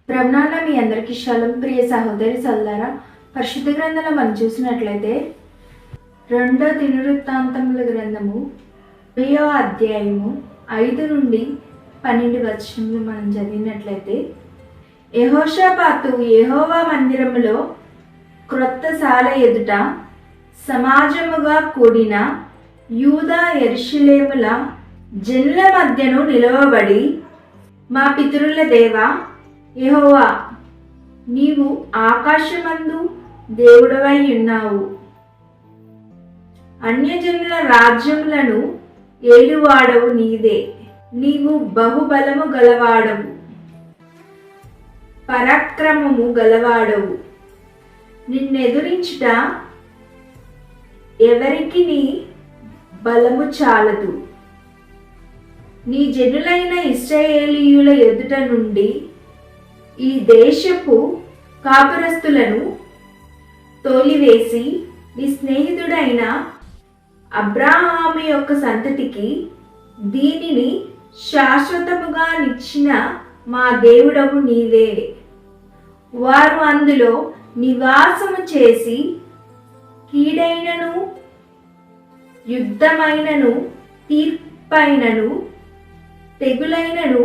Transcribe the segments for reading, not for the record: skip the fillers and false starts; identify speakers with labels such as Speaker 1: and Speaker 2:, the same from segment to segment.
Speaker 1: ప్రభునాన్న మీ అందరికీ షాలోం. ప్రియ సహోదరి సోదరులారా, పరిశుద్ధ గ్రంథంలో మనం చూసినట్లయితే 2 దినవృత్తాంతముల గ్రంథము 10వ అధ్యాయము 5 నుండి 12 వచనములు మనం చదివినట్లయితే, యెహోషాపాతు యెహోవా మందిరములో క్రొత్త సాల ఎదుట సమాజముగా కూడిన యూదా యెరూషలేముల జనుల మధ్యను నిలవబడి, మా పితరుల దేవా యెహోవా, నీవు ఆకాశమందు దేవుడవై ఉన్నావు. అన్యజనుల రాజ్యములను ఏలువాడవు నీవే. నీవు బహుబలము గలవాడవు, పరాక్రమము గలవాడవు. నిన్నెదురించుట ఎవరికి నీ బలము చాలదు. నీ జనులైన ఇశ్రాయేలీయుల ఎదుట నుండి ఈ దేశపు కాపురస్తులను తోలివేసి, నీ స్నేహితుడైన అబ్రాహాము యొక్క సంతతికి దీనిని శాశ్వతముగా నిచ్చిన మా దేవుడవు నీవే. వారు అందులో నివాసము చేసి కీడైనను యుద్ధమైనను తీర్పైనను తెగులైనను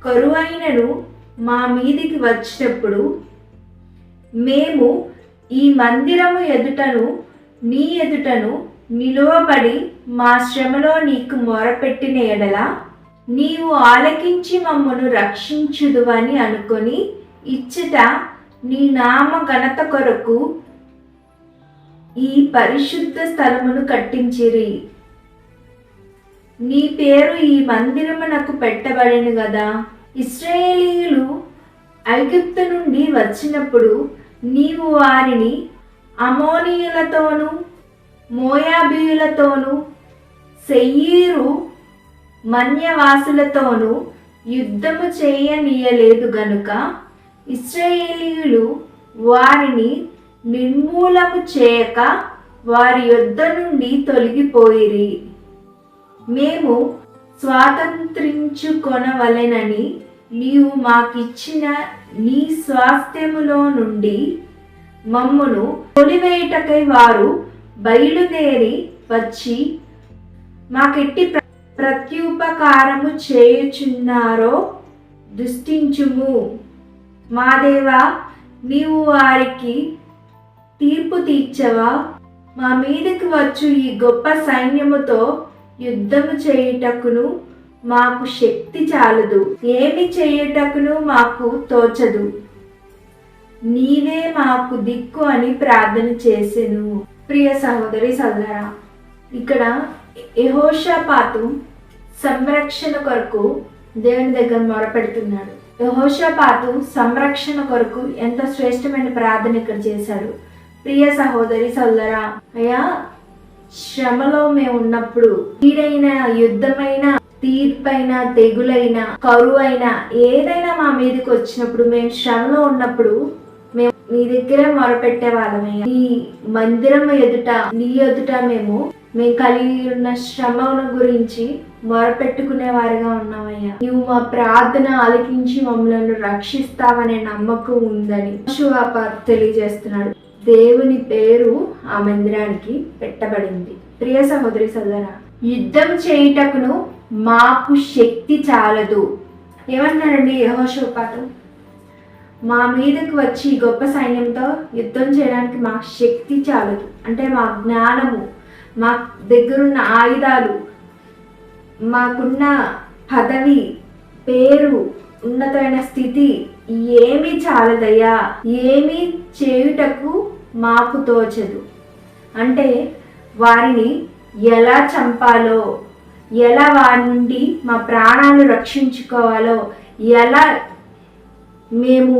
Speaker 1: కరువైనను మా మీదికి వచ్చినప్పుడు, మేము ఈ మందిరము ఎదుటను నీ ఎదుటను నిలువబడి మా శ్రమలో నీకు మొరపెట్టిన ఎడల నీవు ఆలకించి మమ్మను రక్షించుదువని అనుకొని ఇచ్చట నీ నామ ఘనత కొరకు ఈ పరిశుద్ధ స్థలమును కట్టించిరి. నీ పేరు ఈ మందిరమునకు పెట్టబడిను గదా. ఇశ్రాయేలీయులు ఐగుప్తు నుండి వచ్చినప్పుడు నీవు వారిని అమోనీయులతోనూ మోయాబీయులతోనూ సెయీరు మన్యవాసులతోనూ యుద్ధము చేయనీయలేదు గనుక ఇశ్రాయేలీయులు వారిని నిర్మూలము చేయక వారి యొద్ద నుండి తొలగిపోయిరి. మేము స్వాతంత్రించుకొనవలెనని నీవు మాకిచ్చిన నీ స్వాస్థ్యములో నుండి మమ్మును తొలివేయుటకై వారు బయలుదేరి వచ్చి మాకెట్టి ప్రత్యుపకారము చేయుచున్నారో దృష్టించుము. మా దేవా, నీవు వారికి తీర్పు తీర్చవా? మా మీదకి వచ్చు ఈ గొప్ప సైన్యముతో యుద్ధము చేయుటకును మాకు శక్తి చాలదు, ఏమి చేయుటకును మాకు తోచదు. నీవే మాకు దిక్కు అని ప్రార్థన చేసెను. ప్రియ సహోదరి సోదరా, ఇక్కడ యెహోషాపాతు సంరక్షణ కొరకు దేవుని దగ్గర మొరపెడుతున్నాడు. యెహోషాపాతు సంరక్షణ కొరకు ఎంతో శ్రేష్టమైన ప్రార్థన ఇక్కడ చేశాడు. ప్రియ సహోదరి సోదరా, అయ్యా, శ్రమలో మేము ఉన్నప్పుడు, కీడైన యుద్ధమైన తీర్పైన తెగులైన కరువైన ఏదైనా మా మీదకి వచ్చినప్పుడు, మేము శ్రమలో ఉన్నప్పుడు మేము నీ దగ్గర మొరపెట్టే వాళ్ళమయ్యా. నీ మందిరం ఎదుట నీ ఎదుట మేము కలిగి ఉన్న శ్రమను గురించి మొరపెట్టుకునే వారిగా ఉన్నామయ్యా. నువ్వు మా ప్రార్థన ఆలకించి మమ్మల్ని రక్షిస్తావనే నమ్మకం ఉందని యెహోషాపాతు తెలియజేస్తున్నాడు. దేవుని పేరు ఆ మందిరానికి పెట్టబడింది. ప్రియ సహోదరి సోదరా, యుద్ధం చేయుటకును మాకు శక్తి చాలదు. ఏమన్నారండి యెహోషాపాతు? మా మీదకు వచ్చి గొప్ప సైన్యంతో యుద్ధం చేయడానికి మాకు శక్తి చాలదు. అంటే మా జ్ఞానము, మా దగ్గరున్న ఆయుధాలు, మాకున్న పదవి, పేరు, ఉన్నతమైన స్థితి ఏమీ చాలదయ్యా. ఏమీ చేయుటకు మాకు తోచదు. అంటే వారిని ఎలా చంపాలో, ఎలా వారి నుండి మా ప్రాణాలు రక్షించుకోవాలో, ఎలా మేము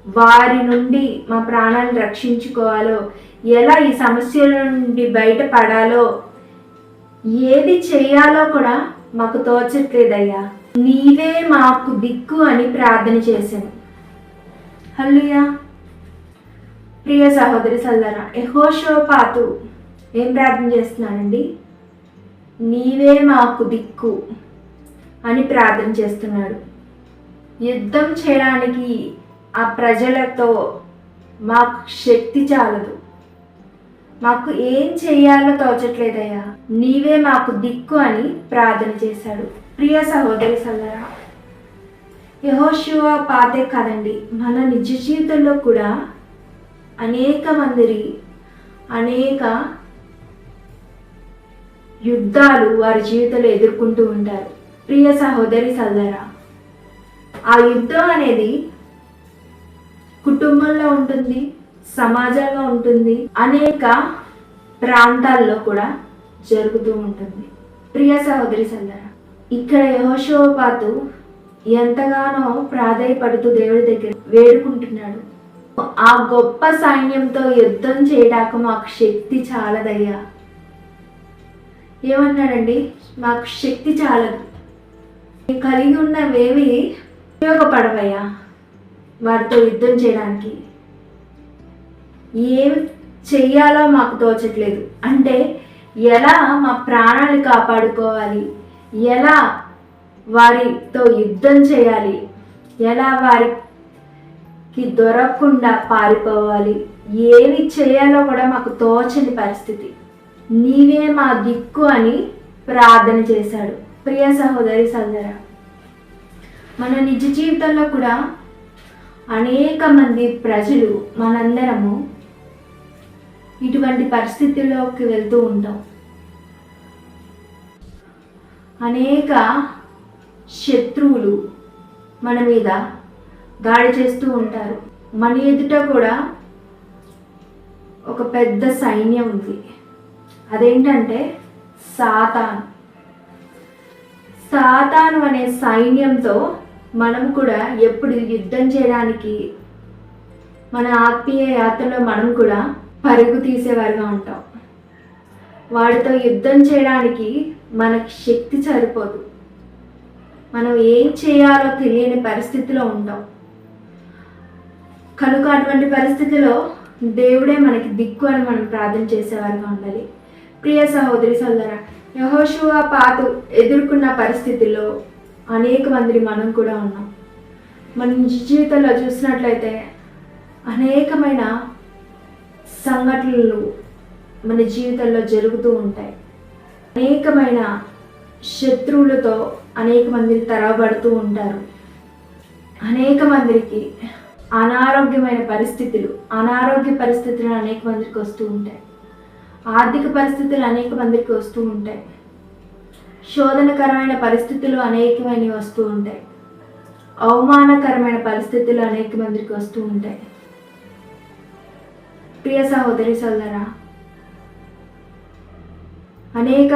Speaker 1: వారి నుండి మా ప్రాణాలు రక్షించుకోవాలో, ఎలా ఈ సమస్యల నుండి బయటపడాలో, ఏది చేయాలో కూడా మాకు తోచట్లేదయ్యా. నీవే మాకు దిక్కు అని ప్రార్థన చేశాను. హల్లెలూయా. ప్రియ సహోదరి సోదరా, యెహోషాపాతు ఏం ప్రార్థన చేస్తున్నాడండి? నీవే మాకు దిక్కు అని ప్రార్థన చేస్తున్నాడు. యుద్ధం చేయడానికి ఆ ప్రజలతో మాకు శక్తి చాలదు, మాకు ఏం చెయ్యాలో తోచట్లేదయ్యా, నీవే మాకు దిక్కు అని ప్రార్థన చేశాడు. ప్రియ సహోదరి సోదరా, యెహోషువ పాతే కాదండి, మన నిజ జీవితంలో కూడా అనేక యుద్ధాలు వారి జీవితంలో ఎదుర్కొంటూ ఉంటారు. ప్రియ సహోదరి సోదరా, ఆ యుద్ధం అనేది కుటుంబంలో ఉంటుంది, సమాజంలో ఉంటుంది, అనేక ప్రాంతాల్లో కూడా జరుగుతూ ఉంటుంది. ప్రియ సహోదరి సోదరా, ఇక్కడ యెహోషువపాతు ఎంతగానో ప్రాధేయపడుతూ దేవుడి దగ్గర వేడుకుంటున్నాడు. ఆ గొప్ప సైన్యంతో యుద్ధం చేయడానికి మాకు శక్తి చాలదయ్యా. ఏమన్నాడండి? మాకు శక్తి చాలదు, కలిగి ఉన్నవేవి ఉపయోగపడవయ్యా వారితో యుద్ధం చేయడానికి. ఏమి చెయ్యాలో మాకు తోచట్లేదు. అంటే ఎలా మా ప్రాణాలు కాపాడుకోవాలి, ఎలా వారితో యుద్ధం చేయాలి, ఎలా వారికి దొరకకుండా పారిపోవాలి, ఏమి చేయాలో కూడా మాకు తోచని పరిస్థితి. నీవే మా దిక్కు అని ప్రార్థన చేశాడు. ప్రియ సహోదరి సోదరా, మన నిజ జీవితంలో కూడా అనేక మంది ప్రజలు, మనందరము ఇటువంటి పరిస్థితుల్లోకి వెళ్తూ ఉంటాం. అనేక శత్రువులు మన మీద దాడి చేస్తూ ఉంటారు. మన ఎదుట కూడా ఒక పెద్ద సైన్యం ఉంది. అదేంటంటే సాతాను అనే సైన్యంతో మనం కూడా ఎప్పుడు యుద్ధం చేయడానికి మన ఆత్మీయ యాత్రలో మనం కూడా పరుగు తీసేవారుగా ఉంటాం. వాడితో యుద్ధం చేయడానికి మనకి శక్తి సరిపోదు, మనం ఏం చేయాలో తెలియని పరిస్థితిలో ఉంటాం. కనుక అటువంటి పరిస్థితిలో దేవుడే మనకి దిక్కు అని మనం ప్రార్థన చేసేవారుగా ఉండాలి. ప్రియ సహోదరి సోదరా, యెహోషువపాతు ఎదుర్కొన్న పరిస్థితుల్లో అనేక మంది మనం కూడా ఉన్నాం. మన జీవితంలో చూసినట్లయితే అనేకమైన సంఘటనలు మన జీవితంలో జరుగుతూ ఉంటాయి. అనేకమైన శత్రువులతో అనేక మంది తరబడుతూ ఉంటారు. అనేక మందికి అనారోగ్య పరిస్థితులు అనేక మందికి వస్తూ ఉంటాయి. ఆర్థిక పరిస్థితులు అనేక మందికి వస్తూ ఉంటాయి. శోధనకరమైన పరిస్థితులు అనేకమైనవి వస్తూ ఉంటాయి. అవమానకరమైన పరిస్థితులు అనేక మందికి వస్తూ ఉంటాయి. ప్రియ సహోదరి సోదరా, అనేక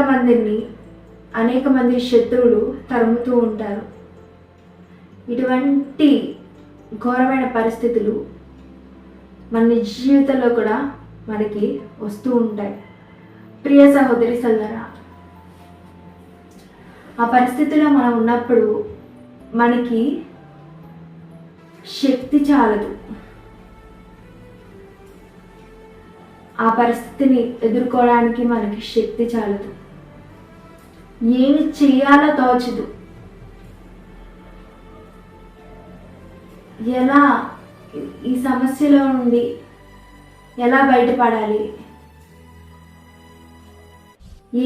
Speaker 1: మంది శత్రువులు తరుముతూ ఉంటారు. ఇటువంటి ఘోరమైన పరిస్థితులు మన నిజ జీవితంలో కూడా మనకి వస్తూ ఉంటాయి. ప్రియ సహోదరి సోదరా, ఆ పరిస్థితిలో మనం ఉన్నప్పుడు మనకి శక్తి చాలదు. ఆ పరిస్థితిని ఎదుర్కోవడానికి మనకి శక్తి చాలదు. ఏమి చెయ్యాలో తోచదు. ఎలా ఈ సమస్యలో నుండి ఎలా బయటపడాలి,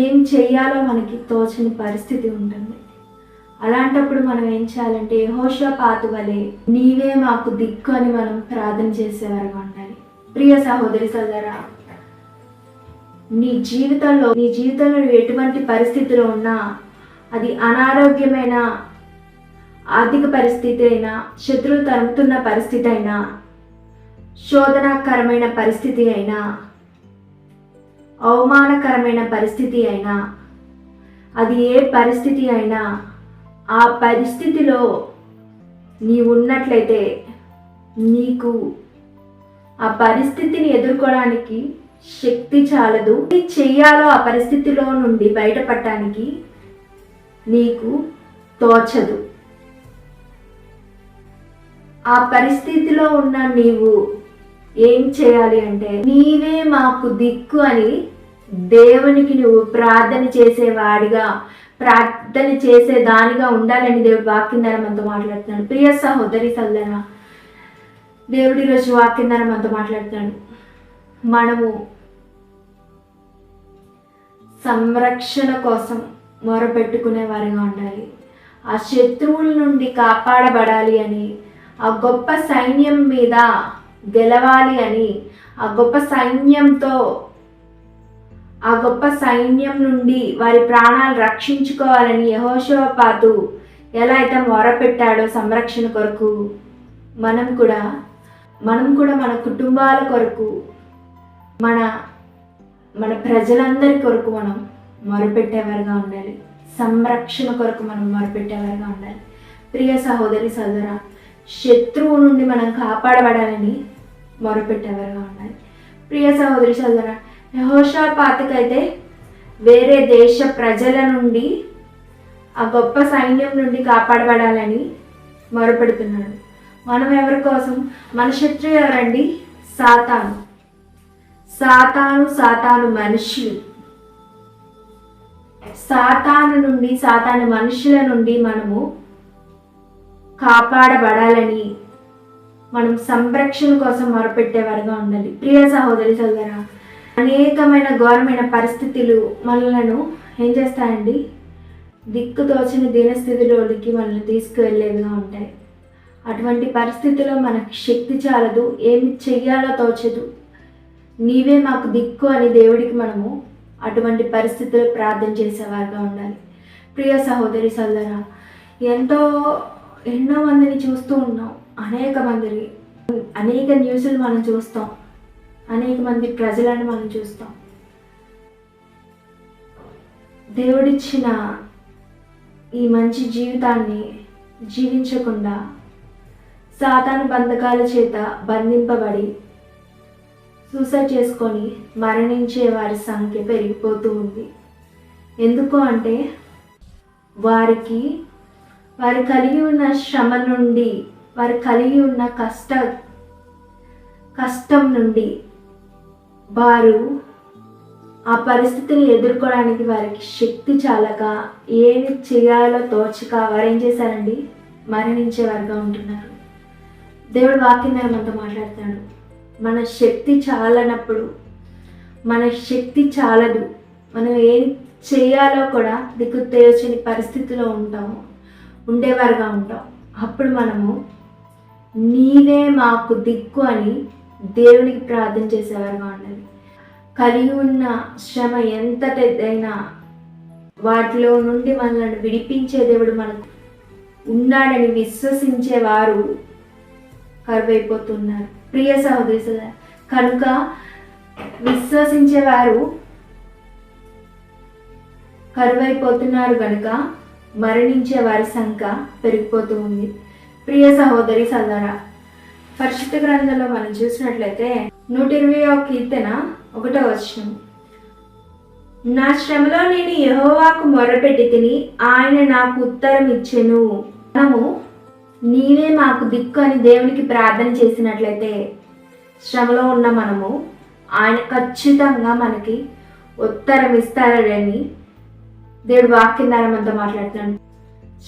Speaker 1: ఏం చెయ్యాలో మనకి తోచని పరిస్థితి ఉంటుంది. అలాంటప్పుడు మనం ఏం చేయాలంటే యెహోషువపాతు వలె నీవే మాకు దిక్కు అని మనం ప్రార్థన చేసేవారుగా ఉండాలి. ప్రియ సహోదరి సోదరా, నీ జీవితంలో ఎటువంటి పరిస్థితిలో ఉన్నా, అది అనారోగ్యమైన ఆర్థిక పరిస్థితి అయినా, శత్రువులు తరుముతున్న పరిస్థితి అయినా, శోధనాకరమైన పరిస్థితి అయినా, అవమానకరమైన పరిస్థితి అయినా, అది ఏ పరిస్థితి అయినా, ఆ పరిస్థితిలో నీవు ఉన్నట్లయితే నీకు ఆ పరిస్థితిని ఎదుర్కోవడానికి శక్తి చాలదు. ఏం చెయ్యాలో ఆ పరిస్థితిలో నుండి బయటపడటానికి నీకు తోచదు. ఆ పరిస్థితిలో ఉన్న నీవు ఏం చేయాలి అంటే నీవే మాకు దిక్కు అని దేవునికి నువ్వు ప్రార్థన చేసేవాడిగా, ప్రార్థన చేసే దానిగా ఉండాలని దేవుడు వాక్యం ద్వారా మనతో మాట్లాడుతున్నాడు. ప్రియ సహోదరి సోదరా, దేవుడి రోజు వాక్యం ద్వారా మనతో మాట్లాడుతున్నాడు. మనము సంరక్షణ కోసం మొరపెట్టుకునే వారిగా ఉండాలి. ఆ శత్రువుల నుండి కాపాడబడాలి అని, ఆ గొప్ప సైన్యం మీద గెలవాలి అని, ఆ గొప్ప సైన్యం నుండి వారి ప్రాణాలు రక్షించుకోవాలని యెహోషాపాతు ఎలా అయితే మొరపెట్టాడో సంరక్షణ కొరకు, మనం కూడా మన కుటుంబాల కొరకు, మన ప్రజలందరి కొరకు మనం మొరపెట్టేవారుగా ఉండాలి. సంరక్షణ కొరకు మనం మొరపెట్టేవారుగా ఉండాలి. ప్రియ సహోదరి సోదరా, శత్రువు నుండి మనం కాపాడబడాలని మొరపెట్టేవారుగా ఉండాలి. ప్రియ సహోదరి సోదరా, యెహోషాపాతుకైతే వేరే దేశ ప్రజల నుండి, ఆ గొప్ప సైన్యం నుండి కాపాడబడాలని మొరపెడుతున్నాడు. మనం ఎవరి కోసం? మన శత్రువు ఎవరండి? సాతాను మనుషులు. సాతాను మనుషుల నుండి మనము కాపాడబడాలని మనం సంరక్షణ కోసం మొరపెట్టేవారుగా ఉండాలి. ప్రియ సహోదరి సోదరా, అనేకమైన ఘోరమైన పరిస్థితులు మనలను ఏం చేస్తాయండి? దిక్కుతోచని దీనస్థితిలోకి మనల్ని తీసుకువెళ్ళేవిగా ఉంటాయి. అటువంటి పరిస్థితుల్లో మనకు శక్తి చాలదు, ఏమి చెయ్యాలో తోచదు. నీవే మాకు దిక్కు అని దేవుడికి మనము అటువంటి పరిస్థితుల్లో ప్రార్థన చేసేవారుగా ఉండాలి. ప్రియ సహోదరి సోదరా, ఎన్నో మందిని చూస్తూ ఉన్నాం. అనేక న్యూస్లు మనం చూస్తాం. అనేక మంది ప్రజలను మనం చూస్తాం. దేవుడిచ్చిన ఈ మంచి జీవితాన్ని జీవించకుండా సాతాను బంధకాల చేత బంధింపబడి సూసైడ్ చేసుకొని మరణించే వారి సంఖ్య పెరిగిపోతూ ఉంది. ఎందుకు అంటే వారు కలిగి ఉన్న శ్రమ నుండి, వారు కలిగి ఉన్న కష్టం నుండి వారు ఆ పరిస్థితిని ఎదుర్కోవడానికి వారికి శక్తి చాలక, ఏమి చేయాలో తోచక వారు ఏం చేశారండి? మరణించేవారుగా ఉంటున్నారు. దేవుడు వాక్యం ద్వారా మనతో మాట్లాడుతాడు. మన శక్తి చాలనప్పుడు, మన శక్తి చాలదు, మనం ఏం చేయాలో కూడా దిక్కు తోచని పరిస్థితిలో ఉండేవారుగా ఉంటాం. అప్పుడు మనము నీవే మాకు దిక్కు అని దేవునికి ప్రార్థన చేసేవారుగా ఉండాలి. కలిగి ఉన్న శ్రమ ఎంతటైనా వాటిలో నుండి మనల్ని విడిపించే దేవుడు మనకు ఉన్నాడని విశ్వసించేవారు కరువైపోతున్నారు. ప్రియ సహోదరి సోదరా, కనుక విశ్వసించేవారు కరువైపోతున్నారు కనుక మరణించే వారి సంఖ్య పెరిగిపోతూ ఉంది. ప్రియ సహోదరి సోదరా, పరిశుద్ధ గ్రంథంలో మనం చూసినట్లయితే 120వ కీర్తన 1వ వచనం, నా శ్రమలో నేను యెహోవాకు మొరపెట్టి తిని ఆయన నాకు ఉత్తరం ఇచ్చెను. మనము నీవే మాకు దిక్కు అని దేవునికి ప్రార్థన చేసినట్లయితే శ్రమలో ఉన్న మనము ఆయన ఖచ్చితంగా మనకి ఉత్తరం ఇస్తారని దేవుడు వాక్యం ద్వారా మనతో మాట్లాడుతున్నాడు.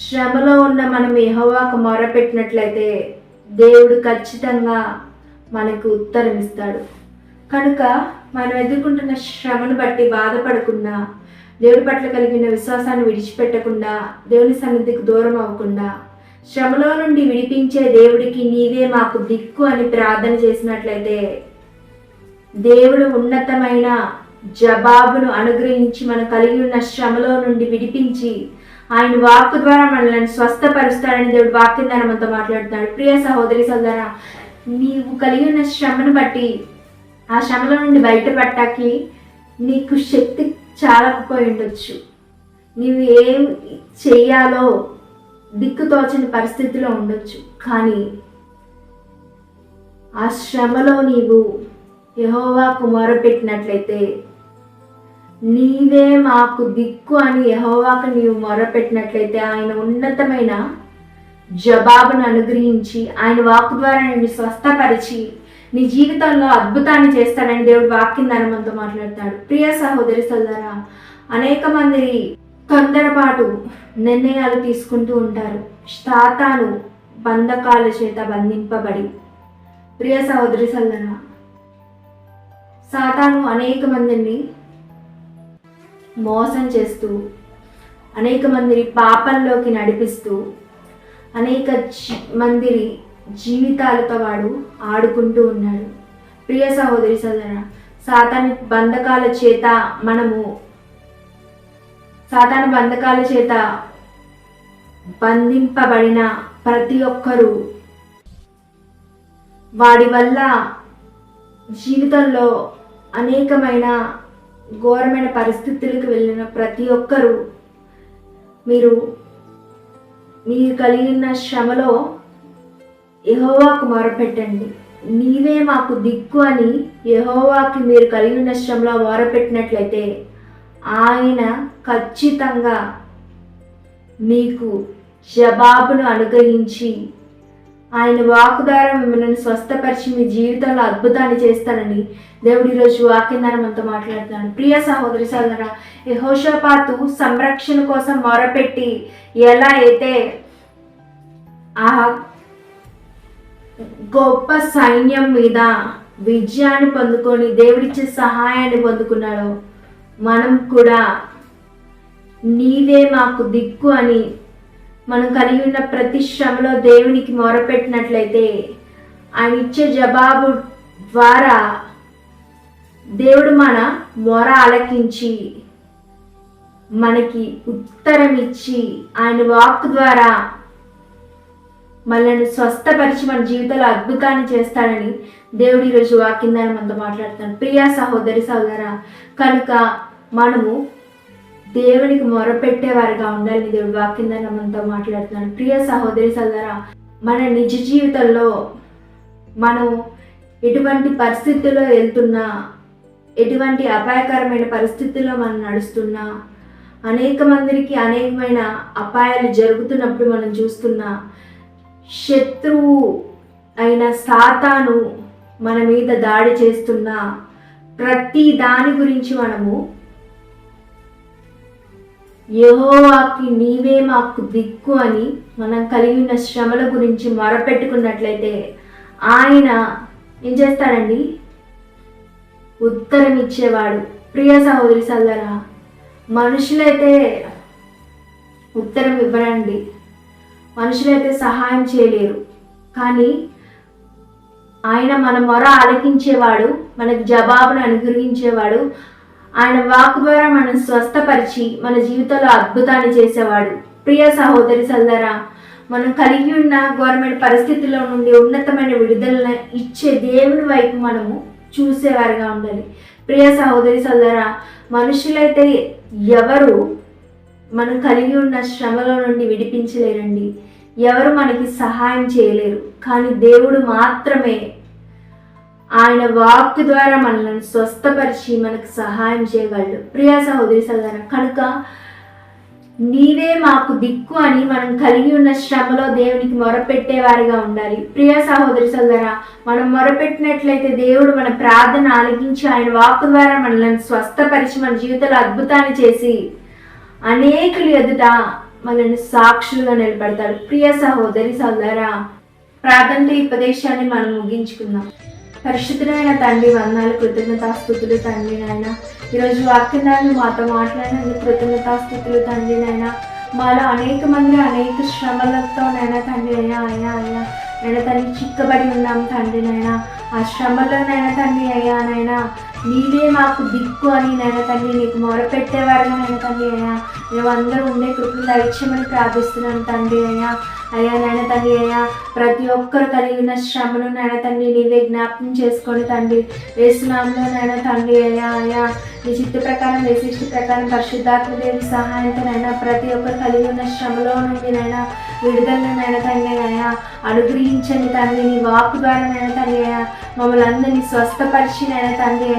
Speaker 1: శ్రమలో ఉన్న మనం యెహోవాకు మొరపెట్టినట్లయితే దేవుడు ఖచ్చితంగా మనకు ఉత్తరం ఇస్తాడు. కనుక మనం ఎదుర్కొంటున్న శ్రమను బట్టి బాధపడకుండా, దేవుడి పట్ల కలిగిన విశ్వాసాన్ని విడిచిపెట్టకుండా, దేవుని సన్నిధికి దూరం అవ్వకుండా, శ్రమలో నుండి విడిపించే దేవుడికి నీవే మాకు దిక్కు అని ప్రార్థన చేసినట్లయితే దేవుడు ఉన్నతమైన జవాబును అనుగ్రహించి మనం కలిగి ఉన్న శ్రమలో నుండి విడిపించి ఆయన వాక్కు ద్వారా మనల్ని స్వస్థపరుస్తాడని దేవుడు వాక్యం ద్వారా మనతో మాట్లాడుతున్నాడు. ప్రియ సహోదరి సోదరా, నీవు కలిగి ఉన్న శ్రమను బట్టి ఆ శ్రమలో నుండి బయటపడటానికి నీకు శక్తి చాలకపోయి ఉండొచ్చు. నీవు ఏం చెయ్యాలో దిక్కుతోచని పరిస్థితిలో ఉండొచ్చు. కానీ ఆ శ్రమలో నీవు యెహోవాకు మొరపెట్టినట్లయితే, నీవే మాకు దిక్కు అని యెహోవాకు నీవు మొరపెట్టినట్లయితే ఆయన ఉన్నతమైన జవాబును అనుగ్రహించి ఆయన వాక్కు ద్వారా నిన్ను స్వస్థపరిచి నీ జీవితంలో అద్భుతాన్ని చేస్తాడని దేవుడు వాక్యం ద్వారా మనతో మాట్లాడతాడు. ప్రియ సహోదరి సోదరా, అనేక మంది తొందరపాటు నిర్ణయాలు తీసుకుంటూ ఉంటారు. సాతాను బంధకాల చేత బంధింపబడి. ప్రియ సహోదరి సోదరా, సాతాను అనేక మందిని మోసం చేస్తూ, అనేక మందిని పాపంలోకి నడిపిస్తూ, అనేక మంది జీవితాలతో వాడు ఆడుకుంటూ ఉన్నాడు. ప్రియ సహోదరి సోదరా, సాతాను బంధకాల చేత బంధింపబడిన ప్రతి ఒక్కరూ, వాడి వల్ల జీవితంలో అనేకమైన ఘోరమైన పరిస్థితులకు వెళ్ళిన ప్రతి ఒక్కరూ, మీరు కలిగిన శ్రమలో యెహోవాకు మొరపెట్టండి. నీవే మాకు దిక్కు అని యెహోవాకి మీరు కలిగిన శ్రమలో మొరపెట్టినట్లయితే ఆయన ఖచ్చితంగా మీకు జవాబును అనుగ్రహించి ఆయన వాక్కు ద్వారా మిమ్మల్ని స్వస్థపరిచి మీ జీవితంలో అద్భుతాన్ని చేస్తానని దేవుడు ఈరోజు వాక్యం ద్వారా మనతో మాట్లాడుతున్నాడు. ప్రియ సహోదరి సోదరా, యెహోషాపాతు సంరక్షణ కోసం మొరపెట్టి ఎలా అయితే ఆ గొప్ప సైన్యం మీద విజయాన్ని పొందుకొని దేవుడిచ్చే సహాయాన్ని పొందుకున్నాడో, మనం కూడా నీవే మాకు దిక్కు అని మనం కలిగి ఉన్న ప్రతి శ్రమలో దేవునికి మొరపెట్టినట్లయితే ఆయన ఇచ్చే జవాబు ద్వారా దేవుడు మన మొర ఆలకించి మనకి ఉత్తరం ఇచ్చి ఆయన వాక్ ద్వారా మనల్ని స్వస్థపరిచి మన జీవితంలో అద్భుతాన్ని చేస్తాడని దేవుడు ఈరోజు వాక్యం ద్వారా మనతో మాట్లాడుతాడు. ప్రియా సహోదరి సోదరా, కనుక మనము దేవునికి మొరపెట్టేవారిగా ఉండాలని దేవుడు వాక్యం ద్వారా మనతో మాట్లాడుతున్నాడు. ప్రియ సహోదరి సోదరా, మన నిజ జీవితంలో మనం ఎటువంటి పరిస్థితుల్లో వెళ్తున్నా, ఎటువంటి అపాయకరమైన పరిస్థితుల్లో మనం నడుస్తున్నా, అనేక మందికి అనేకమైన అపాయాలు జరుగుతున్నప్పుడు మనం చూస్తున్నా, శత్రువు అయిన సాతాను మన మీద దాడి చేస్తున్న ప్రతి దాని గురించి మనము యెహోవాకి నీవే మాకు దిక్కు అని మనం కలిగి ఉన్న శ్రమల గురించి మొరపెట్టుకున్నట్లయితే ఆయన ఏం చేస్తాడండి? ఉత్తరం ఇచ్చేవాడు. ప్రియ సహోదరి సోదరా, మనుషులైతే ఉత్తరం ఇవ్వరండి, మనుషులైతే సహాయం చేయలేరు. కానీ ఆయన మన మొర ఆలకించేవాడు, మనకు జవాబును అనుగ్రహించేవాడు. ఆయన వాక్ ద్వారా మనం స్వస్థపరిచి మన జీవితంలో అద్భుతాన్ని చేసేవాడు. ప్రియ సహోదరి సోదరా, మనం కలిగి ఉన్న ఘోరమైన పరిస్థితుల్లో నుండి ఉన్నతమైన విడుదలను ఇచ్చే దేవుని వైపు మనము చూసేవారుగా ఉండాలి. ప్రియ సహోదరి సోదరా, మనుషులైతే ఎవరు మనం కలిగి ఉన్న శ్రమలో నుండి విడిపించలేరండి, ఎవరు మనకి సహాయం చేయలేరు. కానీ దేవుడు మాత్రమే ఆయన వాక్ ద్వారా మనల్ని స్వస్థపరిచి మనకు సహాయం చేయగలడు. ప్రియ సహోదరి సోదరా, కనుక నీవే మాకు దిక్కు అని మనం కలిగి ఉన్న శ్రమలో దేవునికి మొరపెట్టేవారిగా ఉండాలి. ప్రియ సహోదరి సోదరా, మనం మొరపెట్టినట్లయితే దేవుడు మన ప్రార్థన ఆలకించి ఆయన వాక్ ద్వారా మనల్ని స్వస్థపరిచి మన జీవితంలో అద్భుతాన్ని చేసి అనేకుల ఎదుట మనల్ని సాక్షులుగా నిలబడతాడు. ప్రియ సహోదరి సోదరా, ప్రార్థనతో ఈ ఉపదేశాన్ని మనం ముగించుకుందాం. పరిశుద్ధమైన తండ్రి, వందనాలు, కృతజ్ఞతాస్తుతులు తండ్రి నాయన. ఈరోజు వాక్యాన్ని మాతో మాట్లాడినందుకు కృతజ్ఞతాస్తుతులు తండ్రి నాయన. మాలో అనేక మంది అనేక శ్రమలతో నైనా తండ్రి అయ్యా నైనా తండ్రి చిక్కబడి ఉన్నాం తండ్రి నాయన. ఆ శ్రమలో నైనా తండ్రి అయ్యా నీవే మాకు దిక్కు అని నైనా తండ్రి నీకు మొరపెట్టేవారుగా నైనా తండ్రి మేమందరూ ఉండే కృపను దయచేయమని ప్రార్థిస్తున్నాను తండ్రి నైనా తండ్రి ప్రతి ఒక్కరు కలిగిన శ్రమను నైనా తండ్రి నీవే జ్ఞాపకం చేసుకొని తండ్రి యేసునామములో నైనా తండ్రి నీ చిత్త ప్రకారం వేసిష్ట ప్రకారం పరిశుద్ధాత్మదేవి సహాయంతో నైనా ప్రతి ఒక్కరు కలిగి ఉన్న శ్రమలో నుండి నైనా విడుదలను నైనా తండ్రి అనుగ్రహించండి తండ్రి. నీ వాక్ ద్వారా నైనా తండ్రి మమ్మల్ని అందరినీ స్వస్థపరిచి నైనా తండ్రి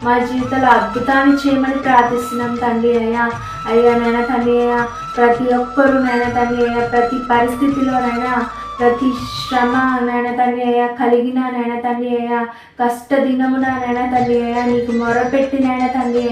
Speaker 1: మా జీవితంలో అద్భుతాన్ని చేయమని ప్రార్థిస్తున్నాం తండ్రి నైనా తండ్రి ప్రతి ఒక్కరూ నైనా తండ్రి ప్రతి పరిస్థితిలోనైనా ప్రతి శ్రమ నైనా తండ్రి కలిగిన నైనా తండ్రి కష్ట దినమున నైనా తండ్రి నీకు మొరపెట్టి నైనా తండ్రి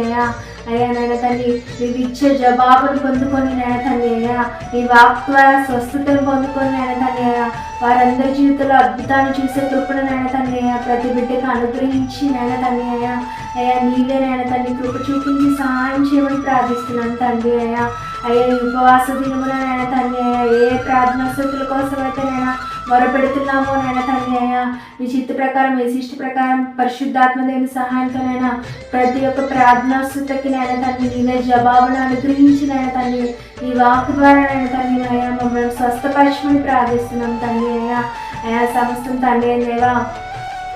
Speaker 1: అయ్యా నాయన తండ్రి నీవు ఇచ్చే జవాబును పొందుకొని నాయన తండ్రి అయ్యా నీ వాక్ ద్వారా స్వస్థతను పొందుకొని నాయన తండ్రి అయ్యా వారందరి జీవితంలో అద్భుతాన్ని చూసే కృపను నాయన తండ్రి అయ్యా ప్రతి బిడ్డకు అనుగ్రహించి నాయన తండ్రి అయ్యా అయ్యా నీవే నాయన తండ్రి కృప చూపించి సహాయం చేయమని ప్రార్థిస్తున్నాను తండ్రి అయ్యా అయ్యా ఈ ఉపవాస దినమున నాయన తండ్రి అయ్యా ఏ ప్రార్థనా స్థుతుల కోసం అయితే నేను మొరపెడుతున్నామో నాయన తండ్రి అయ్యా నీ చిత్త ప్రకారం ఏ శిష్ట ప్రకారం పరిశుద్ధాత్మ దేవుని సహాయంతోనైనా ప్రతి ఒక్క ప్రార్థనా స్థుతికి నాయన తండ్రి నీవే జవాబును అనుగ్రహించి నాయన తండ్రి నీ వాక్ ద్వారా నాయన తండ్రి అయ్యా మమ్మల్ని స్వస్థపరచమని ప్రార్థిస్తున్నాం తండ్రి అయ్యా అయ్యా సమస్తం తండ్రి దేవా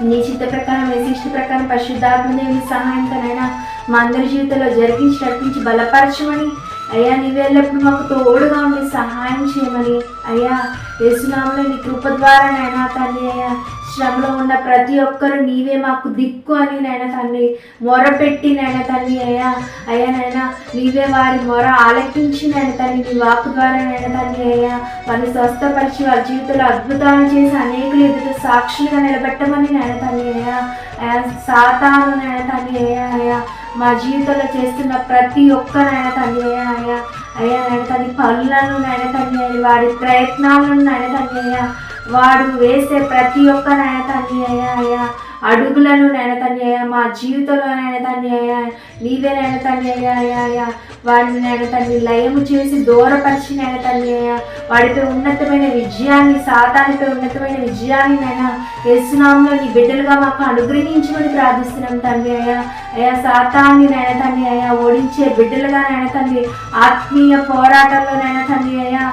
Speaker 1: నీ చిత్త ప్రకారం ఏ శిష్ట ప్రకారం పరిశుద్ధాత్మ దేవుని సహాయంతోనైనా మా అందరి జీవితంలో జరిగించి నడిపించి బలపరచమని అయ్యా నీవే ఎల్లప్పుడు మాకు తోడుగా ఉండి సహాయం చేయమని అయ్యా యేసునామములో నీ కృప ద్వారా నాయన తండ్రి అయ్యా శ్రమలో ఉన్న ప్రతి ఒక్కరు నీవే మాకు దిక్కు అని నాయన తండ్రి మొరపెట్టి నాయన తండ్రి అయ్యా అయ్యా నాయన నీవే వారి మొర ఆలకించి నాయన తండ్రి నీ వాకు ద్వారా నాయన తండ్రి అయ్యా వారిని స్వస్థపరిచి వారి జీవితంలో అద్భుతాలు చేసి అనేకులు ఎదుట సాక్షులుగా నిలబెట్టమని నాయన తండ్రి అయ్యా అయ్యా సాతాను నాయన తండ్రి అయ్యా మా జీవితంలో చేస్తున్న ప్రతి ఒక్క నాయన తండ్రి అయ్యా అయ్యా నాయన తండ్రి పనులను నాయన తండ్రి వాడి ప్రయత్నాలను నాయన తండ్రి అయ్యా వాడు వేసే ప్రతి ఒక్క నాయన తండ్రి అయ్యా అడుగులను నాయన తండ్రి అయ్యా మా జీవితంలో నాయన తండ్రి అయ్యా నీవే నాయన తండ్రి అయ్యా వాడిని నాయన తండ్రి లయము చేసి దూరపరిచి నాయన తండ్రి అయ్యా వాడిపై ఉన్నతమైన విజయాన్ని సాతానిపై ఉన్నతమైన విజయాన్ని నాయన యేసునామములో నీ బిడ్డలుగా మాకు అనుగ్రహించమని ప్రార్థిస్తున్నాం తండ్రి అయ్యా అయ్యా సాతాన్ని నాయన తండ్రి అయ్యా ఓడించే బిడ్డలుగా నాయన తండ్రి ఆత్మీయ పోరాటంలో నాయన తండ్రి అయ్యా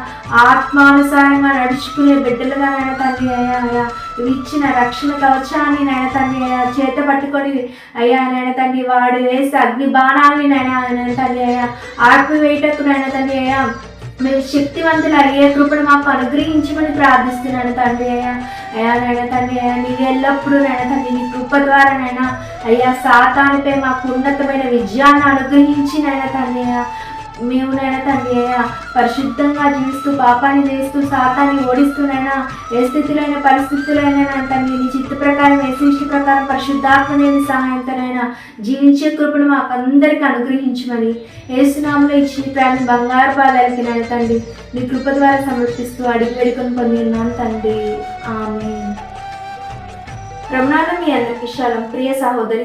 Speaker 1: ఆత్మానుసారంగా నడుచుకునే బిడ్డలుగా నాయన తండ్రి అయ్యా ఇచ్చిన రక్షణ కవచాన్ని నాయన తండ్రి అయ్యా చేత పట్టుకొని అయ్యా నాయన తండ్రి వాడు వేసి అగ్ని బాణాలని నాయన తండ్రి అయ్యా ఆర్పివేయటకు నాయన తండ్రి అయ్యా మేము శక్తివంతులు అయ్యే కృపను మాకు అనుగ్రహించమని ప్రార్థిస్తున్నాను తండ్రి అయ్యా అయ్యా నాయన తండ్రి అయ్యా నీవు ఎల్లప్పుడూ నాయన తండ్రి నీ కృప ద్వారా నాయన అయ్యా సాతానిపై మాకు ఉన్నతమైన విజయాన్ని అనుగ్రహించి నాయన తండ్రి అయ్యా మేము నాయన తండ్రి అయ్యా పరిశుద్ధంగా జీవిస్తూ పాపాన్ని చేస్తూ సాతాన్ని ఓడిస్తూనైనా ఏ స్థితిలోైనా పరిస్థితులైనా తండ్రి నీ చిత్త ప్రకారం ఏ సృష్టి ప్రకారం పరిశుద్ధాత్మ లేని సహాయంతోనైనా జీవించే కృపను మాకు అందరికీ అనుగ్రహించమని యేసునామములో ఇచ్చిన ప్రాణి బంగారు పాదాలకి నాయన తండ్రి నీ కృప ద్వారా సమర్పిస్తూ అడిగి వేడుకొని పొందినాను తండ్రి ఆమేన్. ప్రభునామమున మీ అందరికీ షాలోమ్. ప్రియ సహోదరి